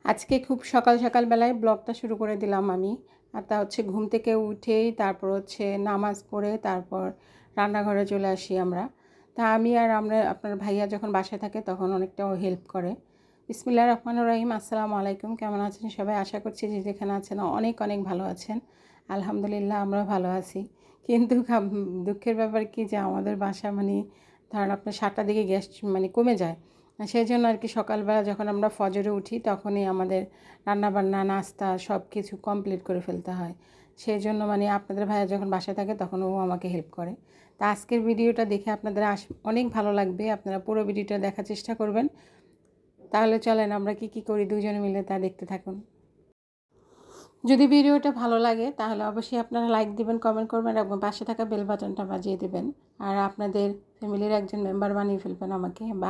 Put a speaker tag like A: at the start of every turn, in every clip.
A: আজকে খুব সকাল সকাল বেলায় ব্লগটা শুরু করে দিলাম আমি। আর তা হচ্ছে ঘুম থেকে উঠেই তারপর হচ্ছে নামাজ পড়ে তারপর রান্নাঘরে চলে আসি আমরা। তা আমি আর আপনার ভাইয়া যখন বাসায় থাকে তখন অনেকটা হেল্প করে। বিসমিল্লাহির রহমানির রহিম। আসসালামু আলাইকুম। কেমন আছেন সবাই? আশা করছি যে যেখানে আছেন অনেক অনেক ভালো আছেন। আলহামদুলিল্লাহ আমরা ভালো আছি। কিন্তু দুঃখের ব্যাপার কি যে আমাদের বাসা ধরেন আপনার 7টার দিকে গ্যাস কমে যায়। সেই জন্য আর কি সকালবেলা যখন আমরা ফজরে উঠি তখনই আমাদের রান্নাবান্না নাস্তা সব কিছু কমপ্লিট করে ফেলতে হয়। সেই জন্য আপনাদের ভাইয়া যখন বাসায় থাকে তখন ও আমাকে হেল্প করে। তা আজকের ভিডিওটা দেখে আপনাদের অনেক ভালো লাগবে। আপনারা পুরো ভিডিওটা দেখার চেষ্টা করবেন। তাহলে চলেন আমরা কি করি দুজনে মিলে তা দেখতে থাকুন। যদি ভিডিওটা ভালো লাগে তাহলে অবশ্যই আপনারা লাইক দিবেন, কমেন্ট করবেন এবং পাশে থাকা বেল বাটনটা বাজিয়ে দেবেন। আর আপনাদের ফ্যামিলির একজন মেম্বার বানিয়ে ফেলবেন আমাকে, বা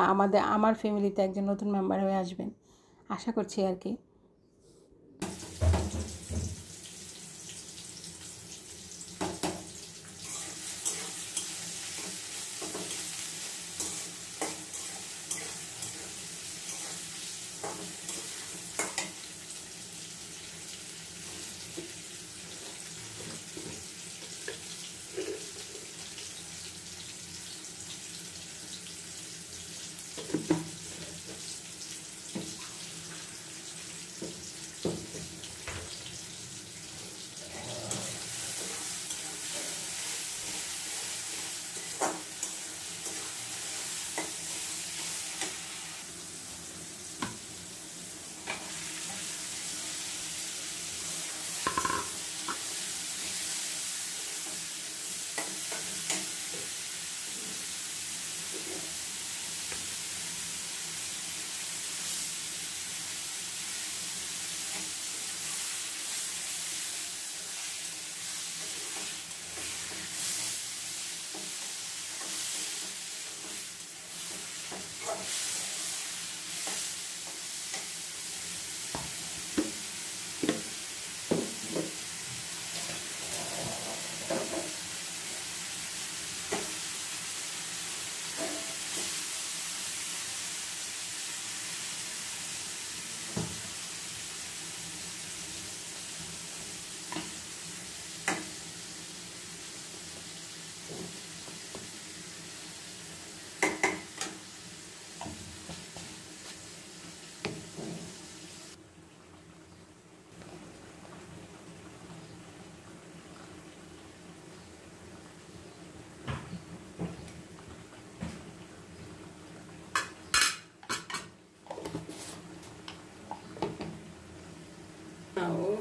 A: আমার ফ্যামিলিতে একজন নতুন মেম্বার হয়ে আসবেন আশা করছি আর কি।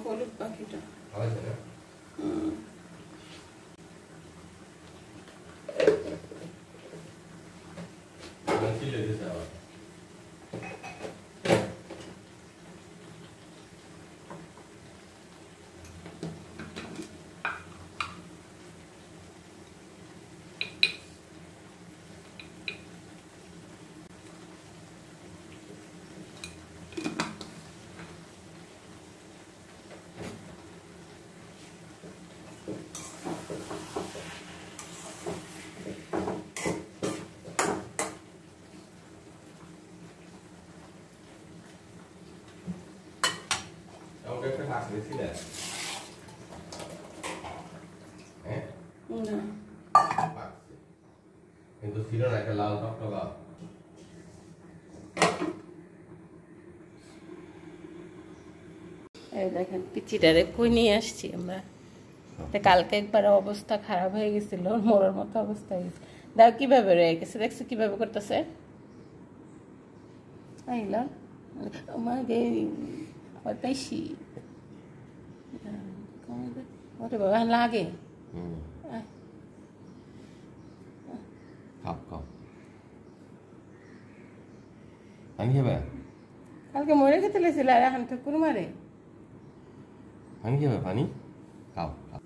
A: হলুদ পাখিটা
B: কিন্তু ছিল না একটা লাল টকটকা।
A: এই দেখেন পিচিটারে কই নিয়ে আসছি আমরা। কালকে একবার অবস্থা খারাপ হয়ে গেছিল, মরার মতো অবস্থা হয়ে গেছে। দাও কিভাবে রয়ে গেছে, দেখছো কিভাবে করতেছে। পাইছি ওরে বাবা লাগে। কালকে মরে খেতে লেছিল আর এখন ঠুকুর মারে।
B: ভাঙি যাবে পানি খাও খাও।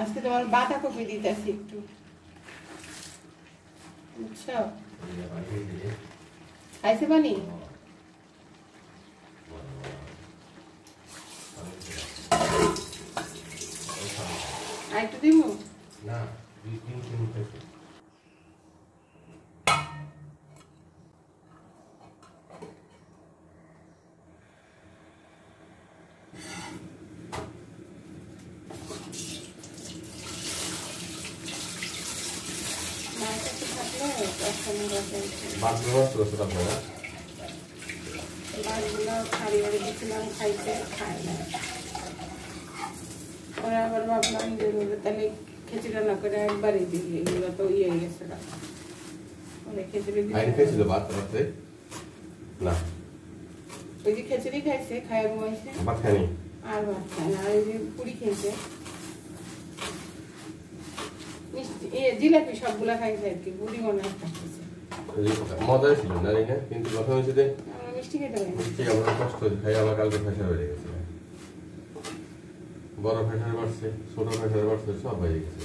A: আজকে তোমার বাঁধাকপি দিতেছি একটু, বুঝছো? খাইছে পানি? আর একটু দিব
B: না, 2-3 মিনিট আছে। বাথরুম তো সেটা বলা
A: বাড়িগুলো খালি বাড়ি দিয়েছিলাম, খাইতে খায় না। ওরা আবার ভাবলাম যে তাহলে খিচুড়ি রান্না করে একবারই দিই, এগুলো তো ইয়ে হয়ে গেছে না। খিচুড়ি
B: খাইছিল ভাত রাতে না,
A: ওই যে খিচুড়ি খাইছে, খায় ঘুমাইছে,
B: ভাত খায়নি
A: আর ভাত খায় না। আর এই যে পুরি খেয়েছে, মিষ্টি জিলাপি সবগুলা খাইছে আর কি, পুরি মনে হয় খাইছে।
B: মজা ছিল না রে, কিন্তু কথা হয়েছে যে
A: আমরা মিষ্টি খেতে পারি,
B: মিষ্টি আমরা কষ্ট খাই, আমার কালকে প্রেশার বেড়ে গেছে, বড় প্রেশার বাড়ছে, ছোট প্রেশার বাড়ছে, সব বেড়ে গেছে।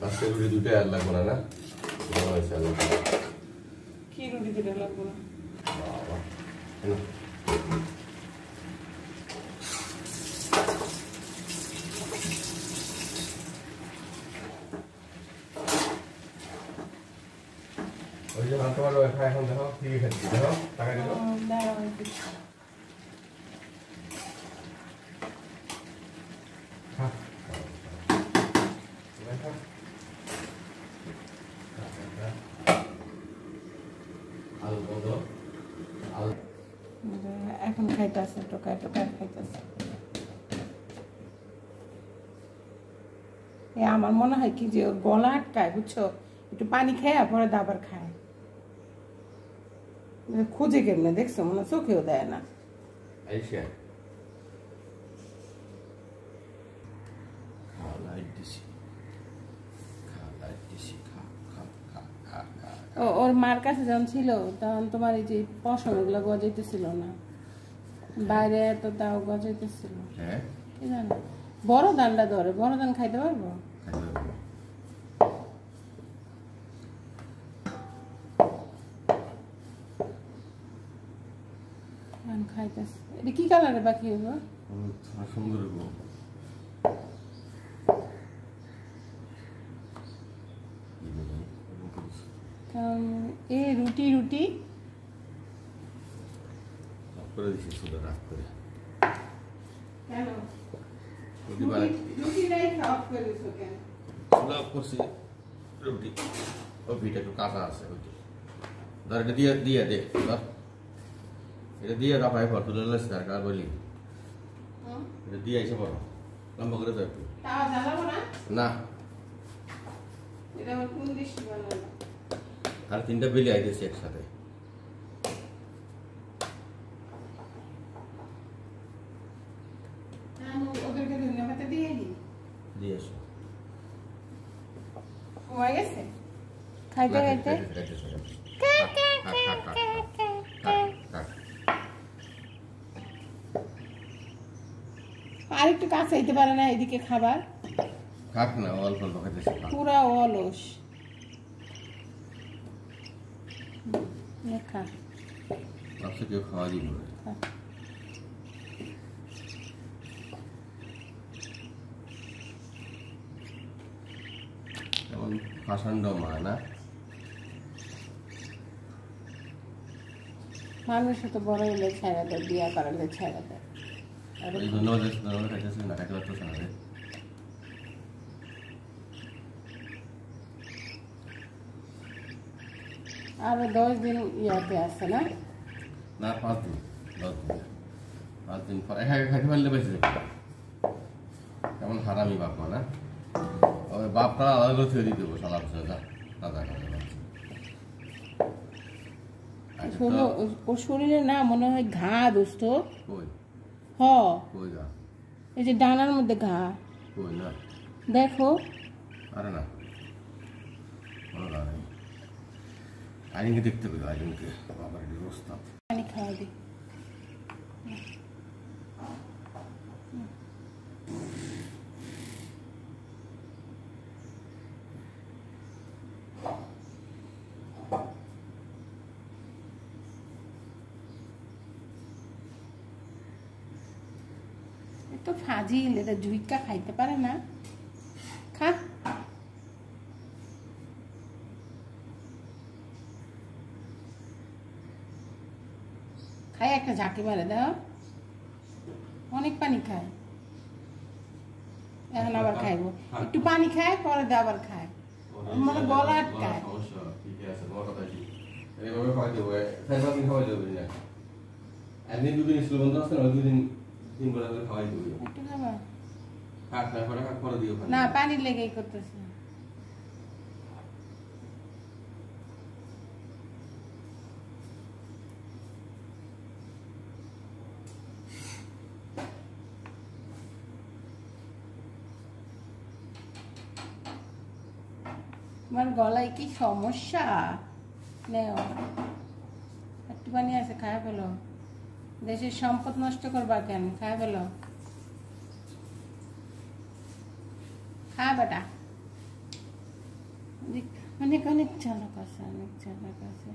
B: আজকে রুটি দুটোই আর লাগবো না, না হয়েছে আর
A: কি রুটি দুটো লাগবো না?
B: বাবা ওই যে তোমার এখন দেখো টিভি খেলছি, দেখো টাকা দিল
A: এখন খাইতেছে, টোকায় টোকায় খাইতেছে। আমার মনে হয় কি যে ওর গলা আটকায়, বুঝছো? একটু পানি খায় পরে দাবার খায়, খুঁজে কেমনে দেখছো, মনে চোখেও দেয় না। ওর মার কাছে যখন ছিল তখন তোমার এই যে পশম এগুলো গজাইতেছিল না, বাইরে এত তাও গজাইতেছিল, কি জানো? বড় ধানটা ধরে, বড় ধান খাইতে পারবো? খাইতেছে। এটা কি কালারের পাখি হলো?
B: সুন্দর।
A: এ রুটি রুটি
B: করে দিছি, শুধু রাখ করে
A: কেন
B: রুটি নাই অফ করে দিছো কেন? শুধু অফ করছি রুটি, ও পিঠা একটু কাঁচা আছে, ওইটা ধর, এটা দিয়ে দিয়ে দে, ধর এটা দিয়ে রাফাই ফর তুলে লেস তার কার বলি, এটা দিয়ে এসে পড়ো লম্বা করে দাও একটু।
A: তাও জ্বালাবো না?
B: না,
A: এটা আমার কোন দৃষ্টি বানালো?
B: আর 3টা বেলি আইতেছে একসাথে।
A: ওদেরকে ধন্যবাদ দিয়ে
B: দিয়ে এসো,
A: ঘুমাই গেছে খাইতে খাইতে। আর একটু কাছে আইতে পারে না এদিকে খাবার?
B: কাক না, অল্প অল্প খাইতেছে,
A: পুরা অলস। খা,
B: ভাবছে কেউ খাওয়া দিব না। যেমন ফাঁসান্ড মা না,
A: মানুষ তো বড় হইলে ছেড়ে দেয়, বিয়া করালে ছেড়ে দেয়।
B: এই ধন্যবাদ ধন্যবাদ খাইতেছে না, খাইতে পারতেছে না।
A: আরো 10 দিন ইয়াতে আছে না?
B: না, 5 দিন 10 দিন 5 দিন পর একা একা খাইতে পারলে বেঁচে যাবে। কেমন হারামি বাপ মা না, ওই বাপটা আলাদা থুয়ে দিয়ে দেবো সালা দাদা দাদা
A: ওর শরীরে না মনে হয় ঘা, দোস্ত।
B: কই
A: হ,
B: কই গা?
A: এই যে ডানার মধ্যে ঘা,
B: কই না,
A: দেখো।
B: আরে না, আইনকে দেখতে পেলো, আইনকে বাবার অবস্থা।
A: পানি খাওয়া দি। তো ফাজিল, এটা জুইকা খাইতে পারে না। খা, খাই একটা ঝাঁকি মারে দাও। অনেক পানি খায়, এখন আবার খাইবো। একটু পানি খায়, পরে দিয়ে আবার খায়, মানে গলা আটকায়।
B: একদিন দুদিন স্কুল বন্ধ আছে না, দুদিন তিন বেলা করে খাওয়াই দেবো।
A: একটু খাবা
B: খাক না করে খাক করে দিও
A: না, পানি লেগেই করতেছে। তোমার গলায় কি সমস্যা? নেও, একটু পানি আছে, খায় ফেলো। দেশের সম্পদ নষ্ট করবা কেন? খায় ফেলো, খা বেটা। অনেক অনেক চালাক আছে, অনেক চালাক আছে।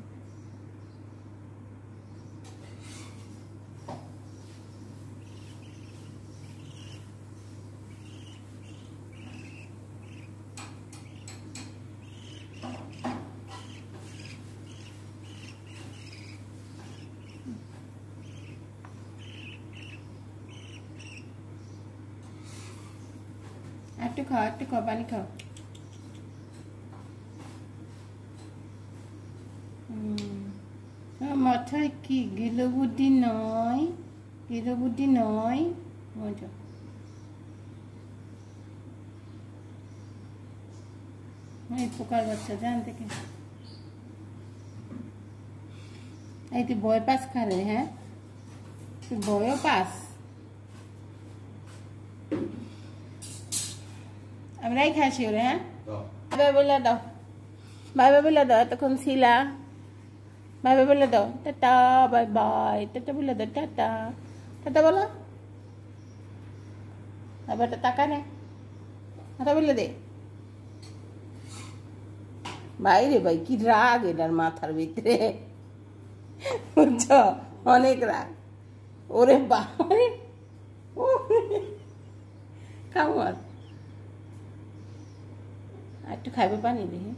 A: একটু খাও, একটু খাও, পানি খাও। মাথায় কি গিলো বুদ্ধি নয়, গিলো বুদ্ধি নয়। মজা এই পোকার বাচ্চা জান থেকে। এই তুই বয় পাস খালে? হ্যাঁ, তুই বয়ও পাস। আমরাই খাসি ওরে। হ্যাঁ, বাই বলে দাও, বাই বাই বলে দাও। এতক্ষণ ছিলা, বাই বাই বলে দাও। টাটা, বাই বাই, টাটা বলে দাও। টাটা, টাটা বলো। আবার টাকা নে, টাটা বলে দে। বাইরে ভাই কি রাগ এটার মাথার ভিতরে, বুঝছো? অনেক রাগ। ওরে বাবা, খাও আর একটু খাইবে পানি দেখি।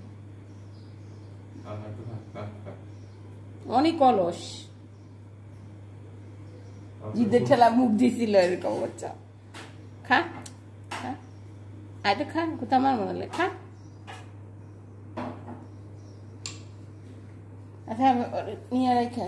A: অনেক অলস, জিদের ঠেলা মুখ দিছিল এরকম। বাচ্চা খা, খা, আয় খা, কোথা আমার মনে হলে খা। আচ্ছা, নিয়ে রেখে